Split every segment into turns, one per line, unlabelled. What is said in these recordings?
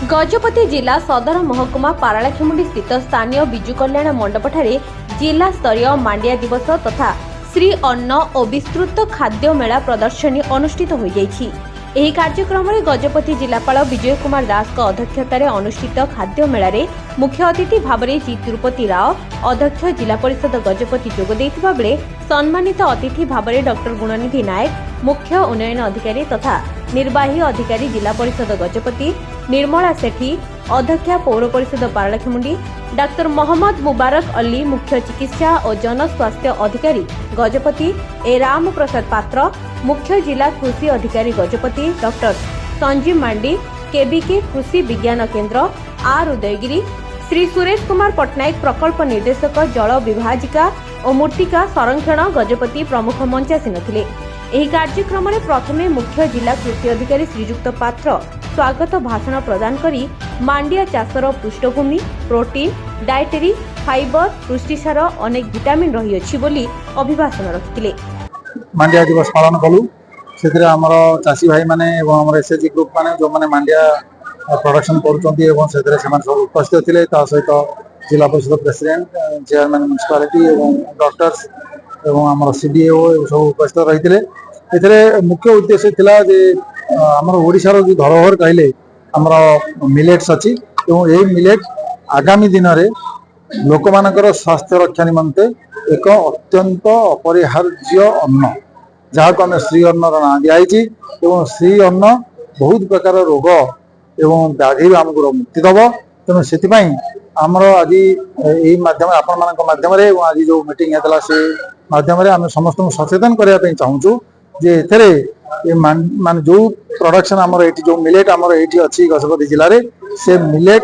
गजपति जिला सदर महकुमा पारालाखेमुंडी स्थित स्थानीय बिजु कल्याण मंडपठारे जिला स्तरीय मांडिया दिवस तथा श्री अन्न और विस्तृत खाद्य मेला प्रदर्शनी अनुष्ठित हो जाइछि। एही कार्यक्रम में गजपति जिलापाल विजय कुमार दास अध्यक्षतार अनुष्ठित खाद्य मेलारे मुख्य अतिथि भाव में जी तिरुपति राव अध्यक्ष जिला परिषद गजपति जोग देइथिबा बेले सम्मानित अतिथि भाव में डॉक्टर गुणनिधि नायक मुख्य उन्नयन अधिकारी तथा निर्वाही अधिकारी जिला परिषद गजपति निर्मला सेठी अध्यक्षा पौर परिषद पारालाखेमुंडी डाक्टर मोहम्मद मुबारक अली मुख्य चिकित्सा और जन स्वास्थ्य अधिकारी गजपति ए राम प्रसाद पात्र मुख्य जिला कृषि अधिकारी गजपति डॉक्टर संजीव मांडी केबीके कृषि विज्ञान केंद्र आर उदयगिरी श्री सुरेश कुमार पट्टनायक प्रकल्प निर्देशक जल विभाजिका और मूर्तिका संरक्षण गजपति प्रमुख मंचासी नथिले। एही कार्यक्रम में प्रथमे मुख्य जिला कृषि अधिकारी श्रीजुक्त पात्र स्वागत भाषण प्रदान करी मांडिया चाषर पृष्ठभूमि प्रोटीन डायटेरी फाइबर पुष्टिसार अनेक विटामिन रही अछि बोली अभिभाषण रखिथिले।
मांडिया दिवस पालन कलु से आमर चाषी भाई माने एवं आमर एसएचजी ग्रुप माने जो माने मांडिया प्रोडक्शन करूछंती एवं सेतरे समान सब उपस्थित थिले ता सहित जिला परिषद प्रेसिडेंट चेयरमैन म्युनिसिपालिटी एवं डॉक्टर्स एवं आमर सीडीओ एवं सब उपस्थित रहिथिले। एथरे मुख्य उद्देश्य थिला जे आमर ओडिसा रो जो धरोहर कहले आमर मिलेट्स अछि एवं एही मिलेट आगामी दिन रे लोक मानकर स्वास्थ्य रक्षा निमंते एक अत्यंत अपरिहार्य अन्न जहाँ को आम श्री अन्न ना दिखाई एवं श्री अन्न बहुत प्रकार रोग एवं व्याधि आमको मुक्ति दब तेणु से आमर आज यही माध्यम आपण मान माध्यम आज जो मीटिंग होता से माध्यम आम समस्त सचेतन करने चाहूँ जे एथरे मान जो प्रोडक्शन आमर जो मिलेट आमर ये अच्छी गजपति जिले में से मिलेट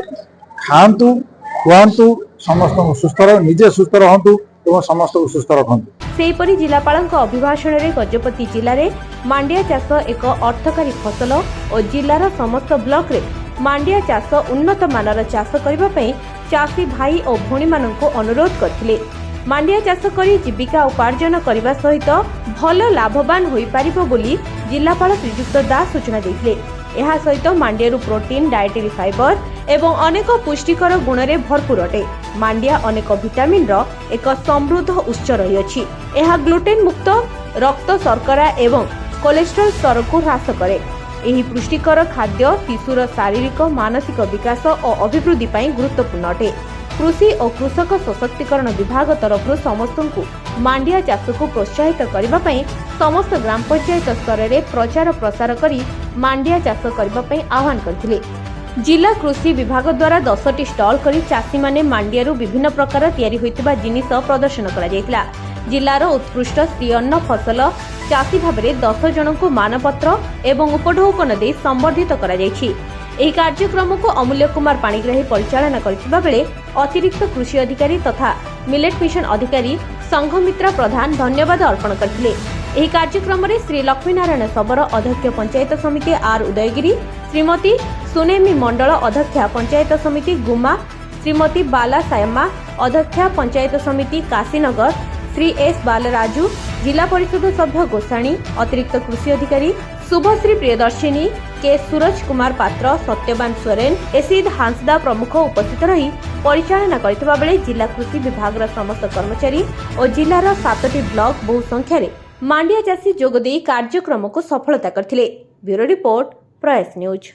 खातु खुआतु समस्त सुस्थ निजे सुस्थ रहतु एवं समस्त सुस्थ रखतु।
सेहीपरि जिलापालଙ୍କ अभिभाषण गजपति जिले में मांडिया चाष एक अर्थकारी फसल और जिलार समस्त ब्लॉक रे मांडिया चाष उन्नत मानर चाष करने चाषी भाई और भौणी मानक अनुरोध करथिले। मांडिया चाष करी जीविका उपार्जन करने सहित भल लाभवान होई पारिबो बोली जिलापाल श्रीजुक्त दास सूचना देथिले। एहा सहित मांडिया प्रोटीन डायटेरी फाइबर एवं अनेक पुष्टिकर गुण रे भरपूर अटे। मांडिया अनेक विटामिन रो एक समृद्ध उत्स रही अछि। एहा ग्लूटेन मुक्त रक्त शर्करा एवं कोलेस्ट्रॉल स्तर को ह्रास करे। एही पुष्टिकर खाद्य शिशुर शारीरिक मानसिक विकास और अभिवृद्धि पई गुरुत्वपूर्ण अटे। कृषि और कृषक सशक्तिकरण विभाग तरफ समस्त को मांडिया चाष को प्रोत्साहित करने पई समस्त ग्राम पंचायत स्तर में प्रचार प्रसार करी मांडिया चाष करने आह्वान करथिले। जिला कृषि विभाग द्वारा 10टी स्टॉल करी चाषी माने मांडिया विभिन्न प्रकार तैयारी होइतिबा जिनिस प्रदर्शन करा जायतिला। जिलार उत्कृष्ट श्री अन्न फसल चाषी भाव में 10 जन को मानपत्र एवं उपढौकन दे संबर्धित करा जायछि। एही कार्यक्रम को अमूल्य कुमार पाणिग्राही परिचालना करथिबा बेले अतिरिक्त कृषि अधिकारी तथा मिलेट मिशन अधिकारी संघमित्रा प्रधान धन्यवाद अर्पण करथिले। एही कार्यक्रम में श्री लक्ष्मीनारायण सबर अध्यक्ष पंचायत समिति आर उदयगिरी श्रीमती सुनेमी मंडल अध्यक्षा पंचायत समिति गुमा श्रीमती बाला सायमा अध्यक्षा पंचायत समिति काशीनगर श्री एस बालराजू जिला परिषद सभ्य गोसाणी अतिरिक्त कृषि अधिकारी शुभश्री प्रियदर्शिनी के सूरज कुमार पात्र सत्यवान सोरेन एसिद हांसदा प्रमुख उपस्थित रही परिचालना करथिबा बेले जिला कृषि विभाग समस्त कर्मचारी और जिलार 7टी ब्लॉक बहु संख्या रे मांडिया चाषी जोग देई कार्यक्रम को सफलता करथिले। ब्यूरो रिपोर्ट प्रयास न्यूज।